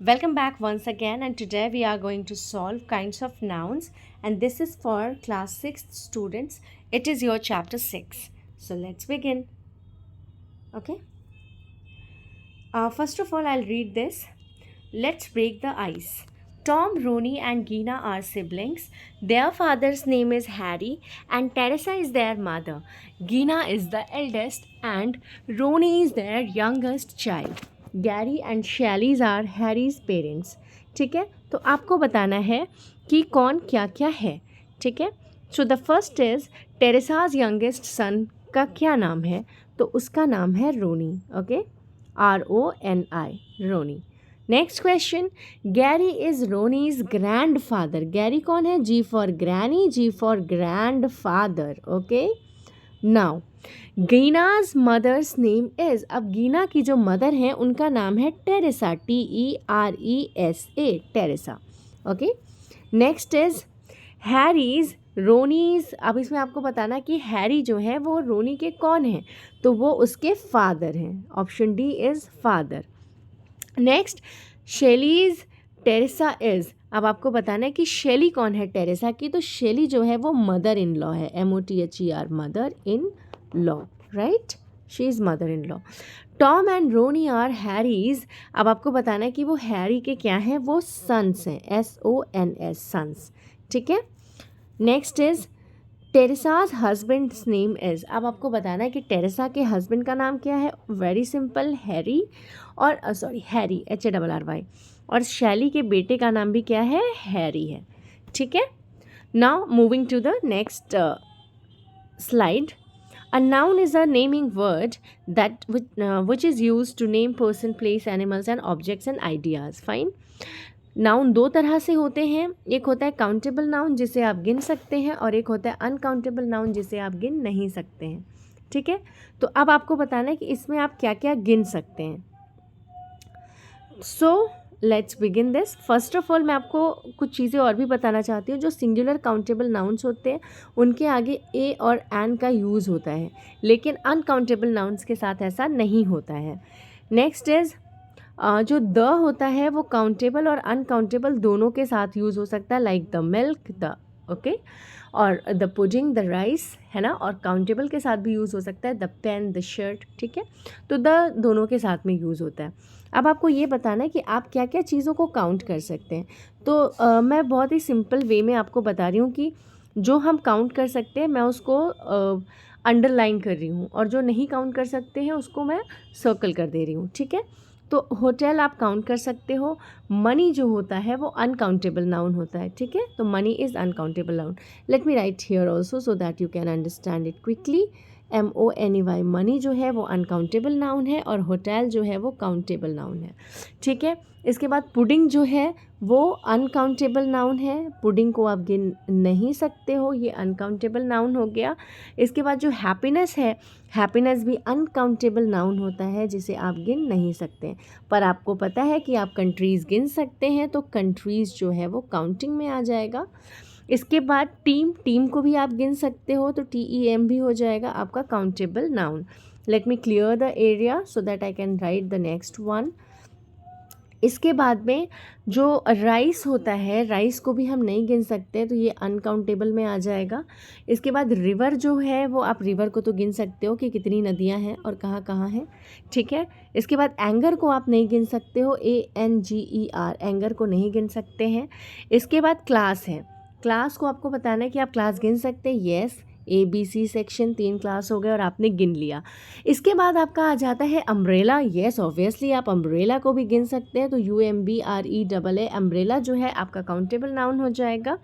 Welcome back once again, and today we are going to solve kinds of nouns, and this is for class 6th students. It is your chapter 6. So let's begin. Okay. First of all, I'll read this. Let's break the ice. Tom, Ronnie, and Gina are siblings. Their father's name is Harry, and Teresa is their mother. Gina is the eldest, and Ronnie is their youngest child. Gary and Shelley's are Harry's parents. ठीक है, तो आपको बताना है कि कौन क्या क्या है. ठीक है, so the first is Teresa's youngest son का क्या नाम है. तो उसका नाम है Ronnie. Okay, RONI, Ronnie. Next question, Gary is Ronnie's grandfather. Gary कौन है? G for granny, G for grandfather. Okay, now Gina's mother's name is. अब गीना की जो मदर हैं उनका नाम है Teresa, TERESA, Teresa. Okay, next is Harry's Ronnie's. अब इसमें आपको बताना कि हैरी जो है वो रोनी के कौन है, तो वो उसके फादर हैं. Option D is father. Next, Shelly's Teresa is. अब आपको बताना है कि शेली कौन है टेरेसा की, तो शेली जो है वो मदर इन लॉ है, MOTHER, mother in law. Right, she is mother in law. Tom and Ronnie are Harry's. अब आपको बताना है कि वो हैरी के क्या हैं, वो सन्स हैं, SONS, सन्स. ठीक है. Next is Teresa's husband's name is. अब आपको बताना है कि टेरेसा के हस्बैंड का नाम क्या है. Very simple, Harry. और हैरी, HARRY. और शैली के बेटे का नाम भी क्या है, हैरी है. ठीक है. Now moving to the next slide. A noun is a naming word that which is used to name person, place, animals and objects and ideas. Fine. Noun दो तरह से होते हैं. एक होता है काउंटेबल नाउन जिसे आप गिन सकते हैं, और एक होता है अनकाउंटेबल नाउन जिसे आप गिन नहीं सकते हैं. ठीक है, तो अब आपको बताना है कि इसमें आप क्या क्या गिन सकते हैं. So let's begin this. First of all मैं आपको कुछ चीज़ें और भी बताना चाहती हूँ. जो सिंगुलर काउंटेबल नाउन्स होते हैं उनके आगे ए और एन का यूज़ होता है, लेकिन अनकाउंटेबल नाउन्स के साथ ऐसा नहीं होता है. नेक्स्ट इज़ जो द होता है वो काउंटेबल और अनकाउंटेबल दोनों के साथ यूज़ हो सकता है, like the milk, the okay, और द पुडिंग, द राइस, है ना. और काउंटेबल के साथ भी यूज़ हो सकता है, द पेन, द शर्ट. ठीक है, तो द दोनों के साथ में यूज़ होता है. अब आपको ये बताना है कि आप क्या क्या चीज़ों को काउंट कर सकते हैं. तो मैं बहुत ही सिंपल वे में आपको बता रही हूँ कि जो हम काउंट कर सकते हैं मैं उसको अंडरलाइन कर रही हूँ, और जो नहीं काउंट कर सकते हैं उसको मैं सर्कल कर दे रही हूँ. ठीक है, तो होटल आप काउंट कर सकते हो. मनी जो होता है वो अनकाउंटेबल नाउन होता है. ठीक है, तो money is uncountable noun. Let me right here also so that you can understand it quickly. MONEY, money जो है वो अनकाउंटेबल नाउन है, और होटल जो है वो काउंटेबल नाउन है. ठीक है, इसके बाद पुडिंग जो है वो अनकाउंटेबल नाउन है. पुडिंग को आप गिन नहीं सकते हो, ये अनकाउंटेबल नाउन हो गया. इसके बाद जो हैप्पीनेस है, हैप्पीनेस भी अनकाउंटेबल नाउन होता है जिसे आप गिन नहीं सकते. पर आपको पता है कि आप कंट्रीज़ गिन सकते हैं, तो कंट्रीज़ जो है वो काउंटिंग में आ जाएगा. इसके बाद टीम को भी आप गिन सकते हो, तो TEM भी हो जाएगा आपका countable noun. Let me clear the area so that I can write the next one. इसके बाद में जो राइस होता है, राइस को भी हम नहीं गिन सकते, तो ये अनकाउंटेबल में आ जाएगा. इसके बाद रिवर जो है वो आप रिवर को तो गिन सकते हो कि कितनी नदियां हैं और कहाँ कहाँ हैं. ठीक है, इसके बाद एंगर को आप नहीं गिन सकते हो, ANGER, एंगर को नहीं गिन सकते हैं. इसके बाद क्लास है. क्लास को आपको बताना है कि आप क्लास गिन सकते हैं. येस, ABC सेक्शन 3 क्लास हो गए और आपने गिन लिया. इसके बाद आपका आ जाता है अम्ब्रेला. येस, ऑब्वियसली आप अम्ब्रेला को भी गिन सकते हैं, तो UMBREAA, अम्ब्रेला जो है आपका काउंटेबल नाउन हो जाएगा.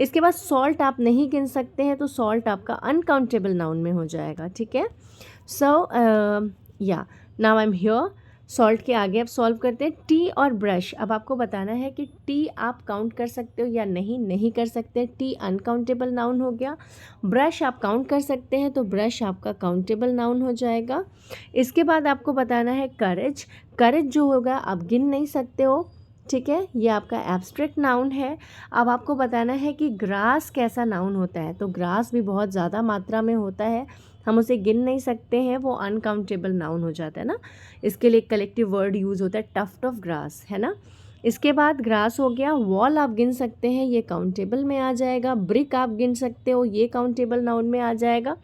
इसके बाद सॉल्ट आप नहीं गिन सकते हैं, तो सॉल्ट आपका अनकाउंटेबल नाउन में हो जाएगा. ठीक है, सो या now I am here. Salt के आगे आप सॉल्व करते हैं. टी और ब्रश. अब आपको बताना है कि टी आप काउंट कर सकते हो या नहीं कर सकते. टी अनकाउंटेबल नाउन हो गया. ब्रश आप काउंट कर सकते हैं, तो ब्रश आपका काउंटेबल नाउन हो जाएगा. इसके बाद आपको बताना है करेज. करेज जो होगा आप गिन नहीं सकते हो. ठीक है, ये आपका एब्स्ट्रैक्ट नाउन है. अब आपको बताना है कि ग्रास कैसा नाउन होता है, तो ग्रास भी बहुत ज़्यादा मात्रा में होता है, हम उसे गिन नहीं सकते हैं, वो अनकाउंटेबल नाउन हो जाता है ना. इसके लिए कलेक्टिव वर्ड यूज़ होता है, टफ्ट ऑफ ग्रास, है ना. इसके बाद ग्रास हो गया, वॉल आप गिन सकते हैं, ये काउंटेबल में आ जाएगा, ब्रिक आप गिन सकते हो, ये काउंटेबल नाउन में आ जाएगा,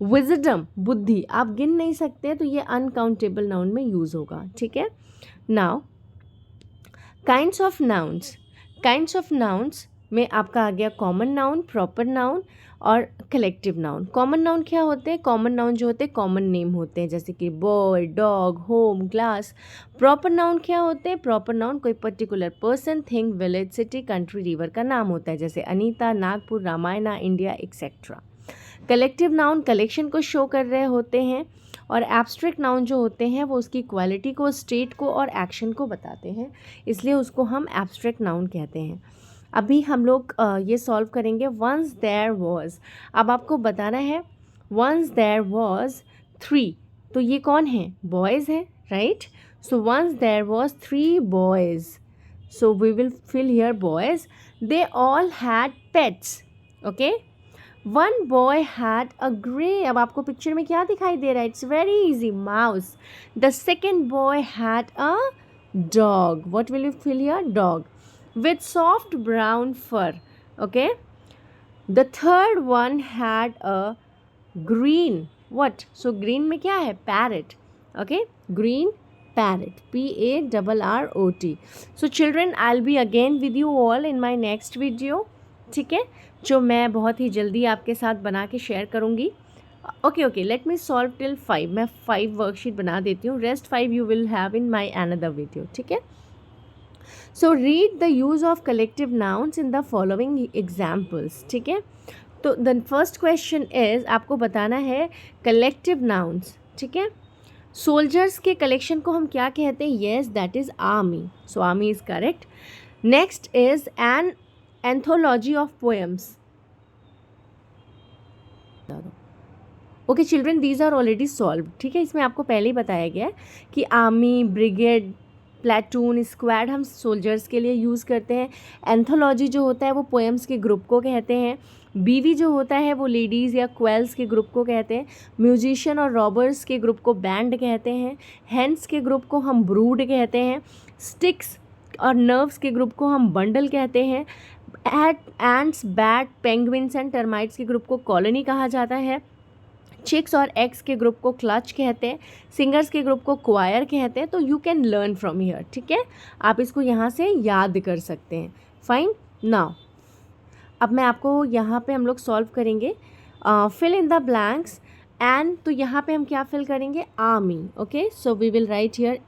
विजडम बुद्धि आप गिन नहीं सकते तो ये अनकाउंटेबल नाउन में यूज़ होगा, ठीक है। Now kinds of nouns, kinds of nouns में आपका आ गया कॉमन नाउन, प्रॉपर नाउन और कलेक्टिव नाउन। कॉमन नाउन क्या होते हैं? कॉमन नाउन जो होते हैं कॉमन नेम होते हैं, जैसे कि boy, dog, home, glass. Proper noun क्या होते हैं? प्रॉपर नाउन कोई particular person, thing, village, city, country, river का नाम होता है, जैसे Anita, Nagpur, Ramayana, India etcetera. Collective noun collection को शो कर रहे होते हैं, और एब्स्ट्रैक्ट नाउन जो होते हैं वो उसकी क्वालिटी को, स्टेट को और एक्शन को बताते हैं, इसलिए उसको हम एब्स्ट्रैक्ट नाउन कहते हैं। अभी हम लोग ये सॉल्व करेंगे वंस देयर वॉज। अब आपको बताना है वंस देयर वॉज 3, तो ये कौन है? बॉयज़ हैं, right. So once there was 3 boys, so we will fill here boys. They all had pets, okay. One boy had a grey, अब आपको पिक्चर में क्या दिखाई दे रहा है? It's very easy, mouse. The second boy had a dog, what will you fill here? Dog with soft brown fur, okay. The third one had a green, what? So green में क्या है? Parrot, okay. Green parrot, PARROT. So children, I'll be again with you all in my next video, ठीक है, जो मैं बहुत ही जल्दी आपके साथ बना के शेयर करूँगी। Okay, let me solve till 5, मैं 5 वर्कशीट बना देती हूँ, rest 5 you will have in my another video, ठीक है। So read the use of collective nouns in the following examples, ठीक है। तो the first question is, आपको बताना है collective nouns, ठीक है। सोल्जर्स के कलेक्शन को हम क्या कहते हैं? Yes, that is army, so army is correct. Next is an anthology of poems. Okay children, these are already solve, ठीक है। इसमें आपको पहले ही बताया गया है कि आर्मी, ब्रिगेड, प्लेटून, स्क्वाड हम सोल्जर्स के लिए यूज़ करते हैं। एंथोलॉजी जो होता है वो पोएम्स के ग्रुप को कहते हैं। बीवी जो होता है वो लेडीज़ या क्वेल्स के ग्रुप को कहते हैं। म्यूजिशियन और रॉबर्स के ग्रुप को बैंड कहते हैं। हेंस के ग्रुप को हम ब्रूड कहते हैं। स्टिक्स और नर्व्स के ग्रुप को हम बंडल कहते हैं। Ants, bat, penguins and termites के ग्रुप को कॉलोनी कहा जाता है। चिक्स और एग्स के ग्रुप को क्लच कहते हैं। सिंगर्स के ग्रुप को क्वायर कहते हैं। तो you can learn from here, ठीक है, आप इसको यहाँ से याद कर सकते हैं। फाइन, नाउ अब मैं आपको यहाँ पे हम लोग सॉल्व करेंगे fill in the blanks and, तो यहाँ पे हम क्या फिल करेंगे? Army, okay. So we will write here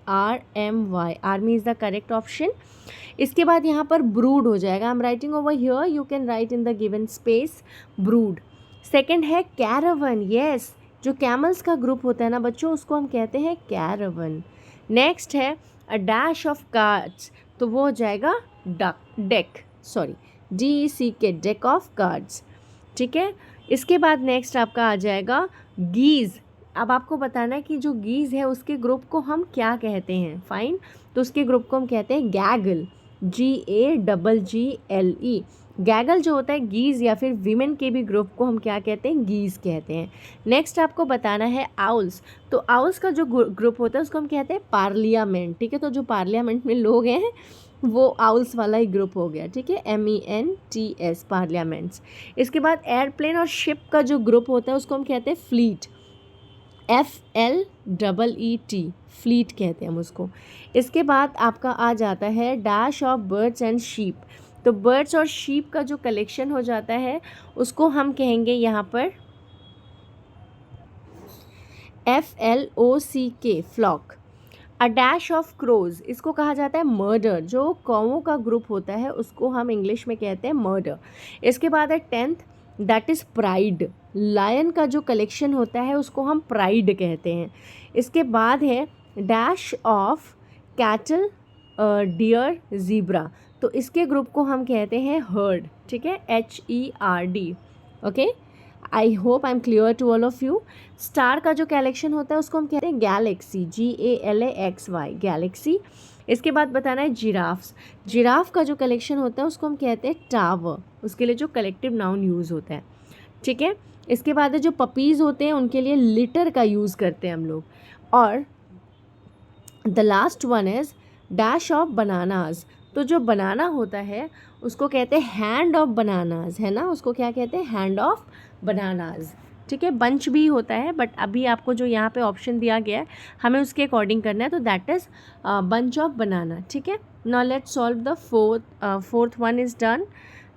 ARMY, army is the correct option. इसके बाद यहाँ पर ब्रूड हो जाएगा, I am writing over here, you can write in the given space brood. Second है कैरावन, येस, जो camels का group होता है ना बच्चों, उसको हम कहते हैं कैरावन। नेक्स्ट है अ डैश ऑफ कार्ड्स, तो वो हो जाएगा deck, sorry DECK, deck of cards, ठीक है। इसके बाद नेक्स्ट आपका आ जाएगा गीज। अब आपको बताना है कि जो गीज है उसके ग्रुप को हम क्या कहते हैं। फाइन, तो उसके ग्रुप को हम कहते हैं गैगल, GAGGLE। गैगल जो होता है गीज या फिर वीमेन के भी ग्रुप को हम क्या कहते हैं? गीज कहते हैं। नेक्स्ट आपको बताना है आउल्स, तो आउल्स का जो ग्रुप होता है उसको हम कहते हैं पार्लियामेंट, ठीक है। तो जो पार्लियामेंट में लोग हैं वो आउल्स वाला ही ग्रुप हो गया, ठीक है, MENTS, पार्लियामेंट्स। इसके बाद एयरप्लेन और शिप का जो ग्रुप होता है उसको हम कहते हैं फ्लीट, FLEET, फ्लीट कहते हैं हम उसको। इसके बाद आपका आ जाता है dash of birds and sheep, तो बर्ड्स और शीप का जो कलेक्शन हो जाता है उसको हम कहेंगे यहाँ पर FLOCK, flock. A dash of crows, इसको कहा जाता है मर्डर, जो कौवों का ग्रुप होता है उसको हम इंग्लिश में कहते हैं मर्डर। इसके बाद है 10th, that is pride, lion का जो कलेक्शन होता है उसको हम प्राइड कहते हैं। इसके बाद है dash of cattle, deer, zebra, तो इसके ग्रुप को हम कहते हैं हर्ड, ठीक है, HERD, okay. I hope I am clear to all of you. Star का जो कलेक्शन होता है उसको हम कहते हैं गैलेक्सी, GALAXY, गैलेक्सी। इसके बाद बताना है जिराफ्स, जिराफ का जो कलेक्शन होता है उसको हम कहते हैं टावर, उसके लिए जो कलेक्टिव नाउन यूज़ होता है, ठीक है। इसके बाद जो पपीज़ होते हैं उनके लिए लिटर का यूज़ करते हैं हम लोग। और the last one is dash of bananas, तो जो बनाना होता है उसको कहते हैं हैंड ऑफ बनानाज, है ना, उसको क्या कहते हैं, हैंड ऑफ बनानाज, ठीक है। बंच भी होता है, बट अभी आपको जो यहाँ पे ऑप्शन दिया गया है हमें उसके अकॉर्डिंग करना है, तो दैट इज़ बंच ऑफ बनाना, ठीक है। Now let's solve the fourth one is done.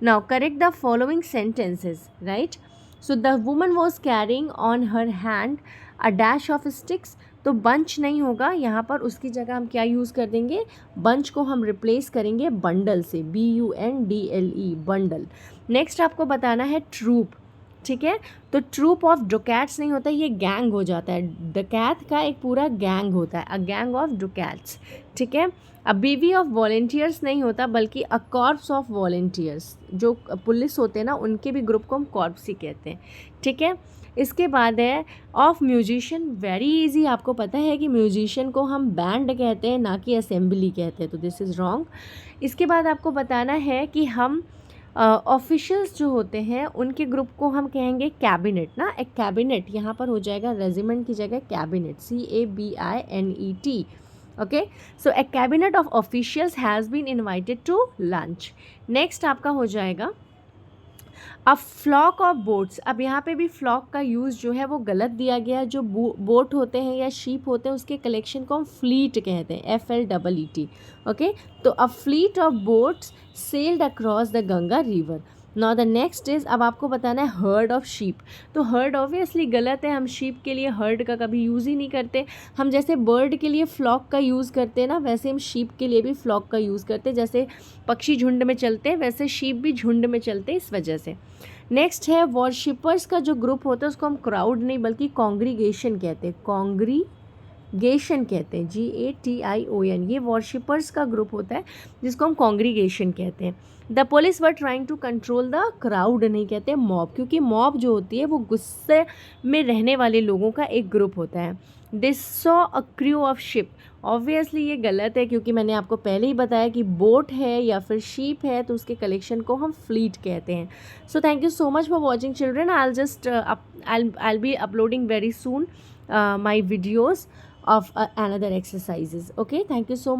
Now correct the following sentences, right. So the woman was carrying on her hand a dash of sticks, तो bunch नहीं होगा यहाँ पर, उसकी जगह हम क्या यूज़ कर देंगे, बंच को हम रिप्लेस करेंगे बंडल से, BUNDLE, बंडल। नेक्स्ट आपको बताना है ट्रूप, ठीक है। तो ट्रूप ऑफ डुकैट्स नहीं होता, ये गैंग हो जाता है, डकैत का एक पूरा गैंग होता है, अ गैंग ऑफ डुकैट्स, ठीक है। अ बीवी ऑफ वॉलेंटियर्स नहीं होता, बल्कि अ कॉर्प्स ऑफ वॉलेंटियर्स, जो पुलिस होते हैं ना उनके भी ग्रुप को हम कॉर्प्स ही कहते हैं, ठीक है। इसके बाद है ऑफ म्यूजिशियन, वेरी इजी, आपको पता है कि म्यूजिशियन को हम बैंड कहते हैं ना कि असेंबली कहते हैं, तो दिस इज़ रॉन्ग। इसके बाद आपको बताना है कि हम ऑफिशियल्स जो होते हैं उनके ग्रुप को हम कहेंगे कैबिनेट ना, एक कैबिनेट यहाँ पर हो जाएगा रेजिमेंट की जगह cabinet, CABINET, okay. So a cabinet of officials has been invited to lunch. Next आपका हो जाएगा अब फ्लॉक ऑफ बोट्स। अब यहाँ पे भी फ्लॉक का यूज़ जो है वो गलत दिया गया है, जो बोट होते हैं या शीप होते हैं उसके कलेक्शन को हम फ्लीट कहते हैं, FLEET, ओके। तो a fleet of boats sailed across the Ganga river. Now the next is, अब आपको बताना है हर्ड ऑफ शीप, तो हर्ड ऑब्वियसली गलत है, हम शीप के लिए हर्ड का कभी यूज़ ही नहीं करते। हम जैसे बर्ड के लिए फ्लॉक का यूज़ करते हैं ना, वैसे हम शीप के लिए भी फ्लॉक का यूज़ करते हैं, जैसे पक्षी झुंड में चलते हैं वैसे शीप भी झुंड में चलते हैं, इस वजह से। नेक्स्ट है वॉरशिपर्स का जो ग्रुप होता है उसको हम क्राउड नहीं बल्कि कॉन्ग्रीगेशन कहते हैं, कॉन्ग्रीगेशन कहते हैं, GATION, ये वॉरशिपर्स का ग्रुप होता है जिसको हम कॉन्ग्रीगेशन कहते हैं। The police were trying to control the crowd नहीं कहते मॉब, क्योंकि मॉब जो होती है वो गुस्से में रहने वाले लोगों का एक ग्रुप होता है। This saw a crew of ship, obviously ये गलत है क्योंकि मैंने आपको पहले ही बताया कि बोट है या फिर शीप है तो उसके कलेक्शन को हम फ्लीट कहते हैं। So thank you so much for watching children, I'll be uploading very soon my videos of another exercises, okay, thank you so much.